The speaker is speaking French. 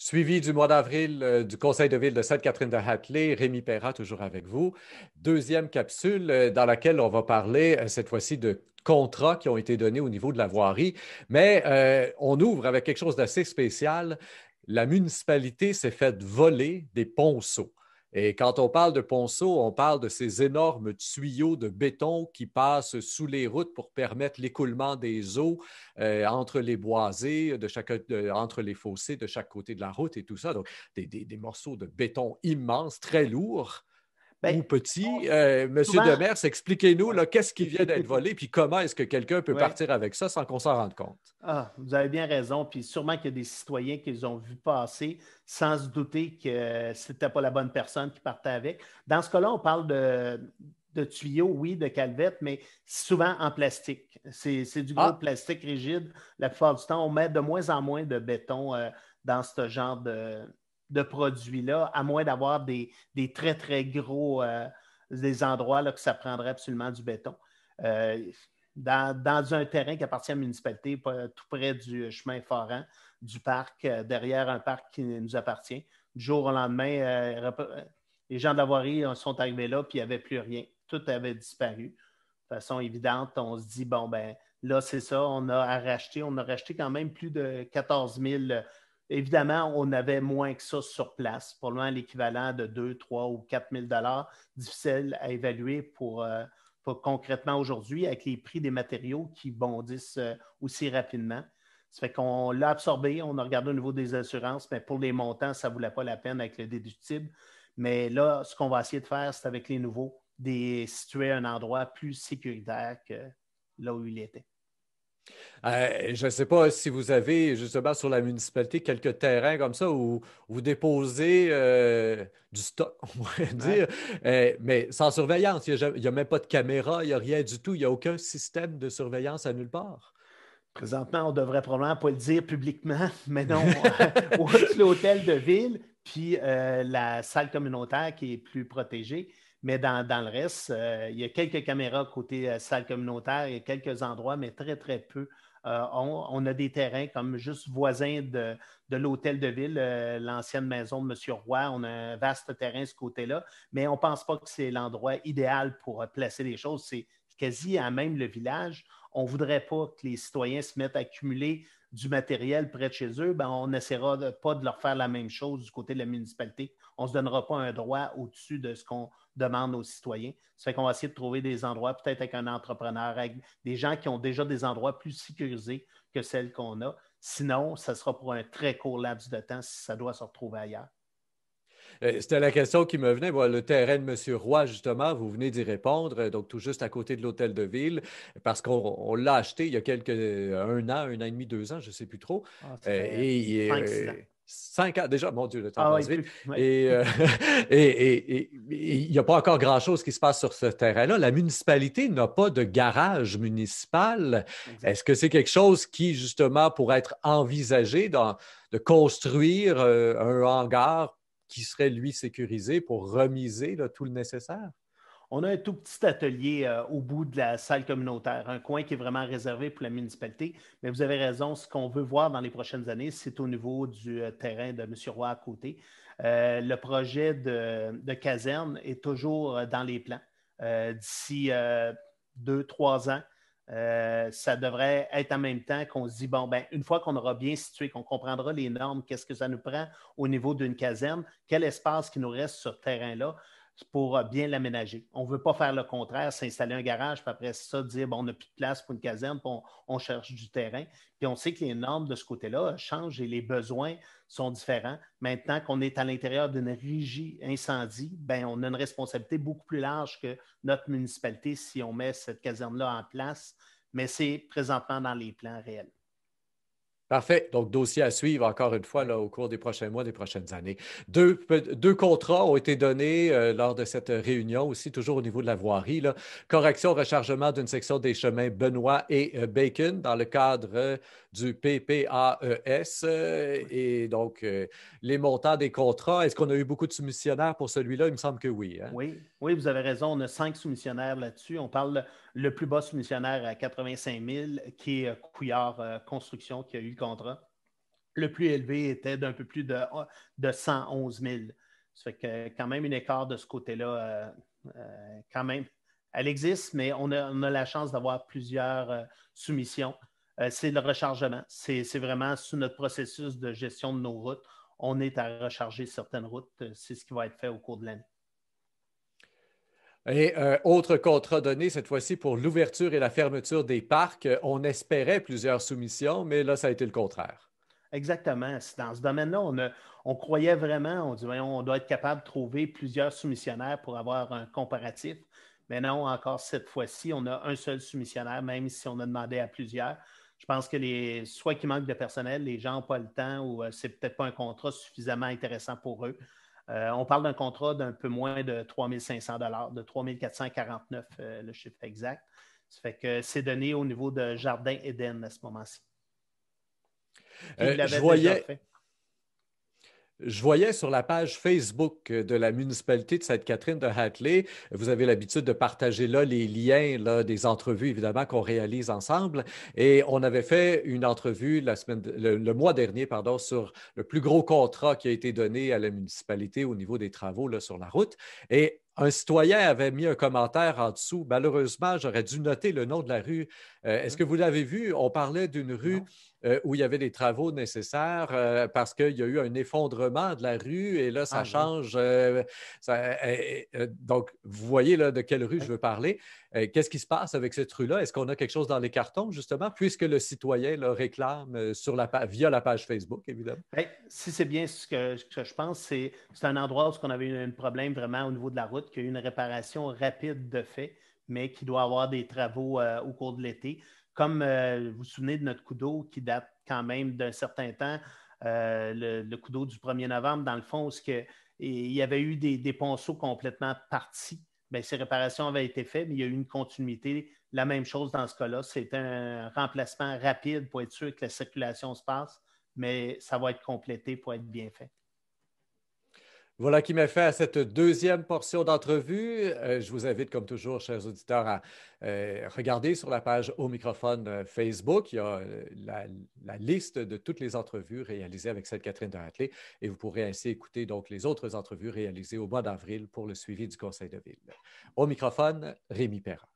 Suivi du mois d'avril du Conseil de ville de Sainte-Catherine-de-Hatley, Rémi Perra, toujours avec vous. Deuxième capsule dans laquelle on va parler cette fois-ci de contrats qui ont été donnés au niveau de la voirie. Mais on ouvre avec quelque chose d'assez spécial. La municipalité s'est faite voler des ponceaux. Et quand on parle de ponceaux, on parle de ces énormes tuyaux de béton qui passent sous les routes pour permettre l'écoulement des eaux entre les boisés, entre les fossés de chaque côté de la route et tout ça. Donc, des morceaux de béton immenses, très lourds Bien, ou petits. Monsieur souvent, Demers, expliquez-nous ouais. qu'est-ce qui vient d'être volé, puis comment est-ce que quelqu'un peut Ouais. partir avec ça sans qu'on s'en rende compte? Ah, vous avez bien raison. Puis sûrement qu'il y a des citoyens qui les ont vus passer sans se douter que c'était pas la bonne personne qui partait avec. Dans ce cas-là, on parle de tuyaux, oui, de calvettes, mais souvent en plastique. C'est du gros Ah, plastique rigide. La plupart du temps, on met de moins en moins de béton dans ce genre de produits-là, à moins d'avoir des très, très gros des endroits là, que ça prendrait absolument du béton. Euh, dans un terrain qui appartient à la municipalité, tout près du chemin Foran, du parc, derrière un parc qui nous appartient. Du jour au lendemain, les gens de la voirie sont arrivés là, puis il n'y avait plus rien. Tout avait disparu. De façon évidente, on se dit, bon, ben là, c'est ça, on a racheté. On a racheté quand même plus de 14 000. Évidemment, on avait moins que ça sur place, probablement l'équivalent de 2, 3 ou 4 000 difficile à évaluer pour concrètement aujourd'hui avec les prix des matériaux qui bondissent aussi rapidement. Ça fait qu'on l'a absorbé, on a regardé au niveau des assurances, mais pour les montants, ça ne valait pas la peine avec le déductible. Mais là, ce qu'on va essayer de faire, c'est avec les nouveaux, de situer un endroit plus sécuritaire que là où il était. je ne sais pas si vous avez justement sur la municipalité quelques terrains comme ça où vous déposez du stock, on pourrait Ouais. dire, mais sans surveillance. Il n'y a même pas de caméra, il n'y a rien du tout. Il n'y a aucun système de surveillance à nulle part. Présentement, on devrait probablement pas le dire publiquement, mais non, outre l'hôtel de ville, puis la salle communautaire qui est plus protégée. Mais dans le reste, il y a quelques caméras côté salle communautaire, il y a quelques endroits, mais très, très peu. On a des terrains comme juste voisins de l'hôtel de ville, l'ancienne maison de M. Roy. On a un vaste terrain de ce côté-là, mais on ne pense pas que c'est l'endroit idéal pour placer les choses. C'est quasi à même le village. On ne voudrait pas que les citoyens se mettent à accumuler du matériel près de chez eux, ben on n'essaiera pas de leur faire la même chose du côté de la municipalité. On ne se donnera pas un droit au-dessus de ce qu'on demande aux citoyens. Ça fait qu'on va essayer de trouver des endroits, peut-être avec un entrepreneur, avec des gens qui ont déjà des endroits plus sécurisés que celles qu'on a. Sinon, ça sera pour un très court laps de temps si ça doit se retrouver ailleurs. C'était la question qui me venait. Moi, le terrain de M. Roy, justement, vous venez d'y répondre, donc tout juste à côté de l'hôtel de ville, parce qu'on l'a acheté il y a un an et demi, 2 ans, je ne sais plus trop. Ah, ça Euh, fait et 5-6 ans. 5 ans, déjà, mon Dieu, le temps Ah oui, passe vite. plus. Ouais. Et il n'y a pas encore grand-chose qui se passe sur ce terrain-là. La municipalité n'a pas de garage municipal. Exact. Est-ce que c'est quelque chose qui, justement, pourrait être envisagé de construire un hangar qui serait, lui, sécurisé pour remiser là, tout le nécessaire? On a un tout petit atelier au bout de la salle communautaire, un coin qui est vraiment réservé pour la municipalité. Mais vous avez raison, ce qu'on veut voir dans les prochaines années, c'est au niveau du terrain de M. Roy à côté. Le projet de caserne est toujours dans les plans. D'ici 2, 3 ans, ça devrait être en même temps qu'on se dit, bon, ben, une fois qu'on aura bien situé, qu'on comprendra les normes, qu'est-ce que ça nous prend au niveau d'une caserne, quel espace qui nous reste sur ce terrain-là, pour bien l'aménager. On ne veut pas faire le contraire, s'installer un garage, puis après ça, dire bon, on n'a plus de place pour une caserne, puis on cherche du terrain. Puis on sait que les normes de ce côté-là changent et les besoins sont différents. Maintenant qu'on est à l'intérieur d'une régie incendie, ben, on a une responsabilité beaucoup plus large que notre municipalité si on met cette caserne-là en place, mais c'est présentement dans les plans réels. Parfait. Donc, dossier à suivre encore une fois Ouais. là, au cours des prochains mois, des prochaines années. Deux contrats ont été donnés lors de cette réunion aussi, toujours au niveau de la voirie. Là. Correction, rechargement d'une section des chemins Benoît et Bacon dans le cadre du PPAES. Et donc, les montants des contrats, est-ce qu'on a eu beaucoup de soumissionnaires pour celui-là? Il me semble que oui. Hein? Oui, oui, vous avez raison. On a 5 soumissionnaires là-dessus. On parle le plus bas soumissionnaire à 85 000, qui est Couillard Construction, qui a eu le contrat. Le plus élevé était d'un peu plus de 111 000. Ça fait que quand même une écart de ce côté-là, quand même, elle existe, mais on a la chance d'avoir plusieurs soumissions. C'est le rechargement. C'est vraiment sous notre processus de gestion de nos routes. On est à recharger certaines routes. C'est ce qui va être fait au cours de l'année. Et autre contrat donné, cette fois-ci pour l'ouverture et la fermeture des parcs. On espérait plusieurs soumissions, mais là, ça a été le contraire. Exactement. Dans ce domaine-là, on croyait vraiment, on dit, voyons, on doit être capable de trouver plusieurs soumissionnaires pour avoir un comparatif. Mais non, encore cette fois-ci, on a un seul soumissionnaire, même si on a demandé à plusieurs. Je pense que soit qu'il manque de personnel, les gens n'ont pas le temps ou c'est peut-être pas un contrat suffisamment intéressant pour eux. On parle d'un contrat d'un peu moins de 3 500 de 3 449 le chiffre exact. Ça fait que c'est donné au niveau de Jardin Eden à ce moment-ci. Puis il Je l'avait déjà voyais, fait. Je voyais sur la page Facebook de la municipalité de Sainte-Catherine de Hatley, vous avez l'habitude de partager là les liens là, des entrevues, évidemment, qu'on réalise ensemble. Et on avait fait une entrevue le mois dernier, pardon, sur le plus gros contrat qui a été donné à la municipalité au niveau des travaux là, sur la route. Et un citoyen avait mis un commentaire en dessous. Malheureusement, j'aurais dû noter le nom de la rue. Est-ce que vous l'avez vu? On parlait d'une rue Non? où il y avait des travaux nécessaires parce qu'il y a eu un effondrement de la rue et là, ça Ah oui. change. Donc, vous voyez là, de quelle rue je Oui. veux parler. Qu'est-ce qui se passe avec cette rue-là? Est-ce qu'on a quelque chose dans les cartons, justement, puisque le citoyen là, réclame via la page Facebook, évidemment? Ben, si c'est bien ce que je pense, c'est un endroit où on avait eu un problème vraiment au niveau de la route, qu'il y a eu une réparation rapide de fait, mais qui doit avoir des travaux au cours de l'été. Comme vous vous souvenez de notre coup d'eau qui date quand même d'un certain temps, le coup d'eau du 1er novembre, dans le fond, où il y avait eu des ponceaux complètement partis. Bien, ces réparations avaient été faites, mais il y a eu une continuité. La même chose dans ce cas-là. C'est un remplacement rapide pour être sûr que la circulation se passe, mais ça va être complété pour être bien fait. Voilà qui m'a fait à cette deuxième portion d'entrevue. Je vous invite, comme toujours, chers auditeurs, à regarder sur la page Au microphone Facebook. Il y a la liste de toutes les entrevues réalisées avec Sainte-Catherine de Hatley et vous pourrez ainsi écouter donc les autres entrevues réalisées au mois d'avril pour le suivi du Conseil de ville. Au microphone, Rémi Perra.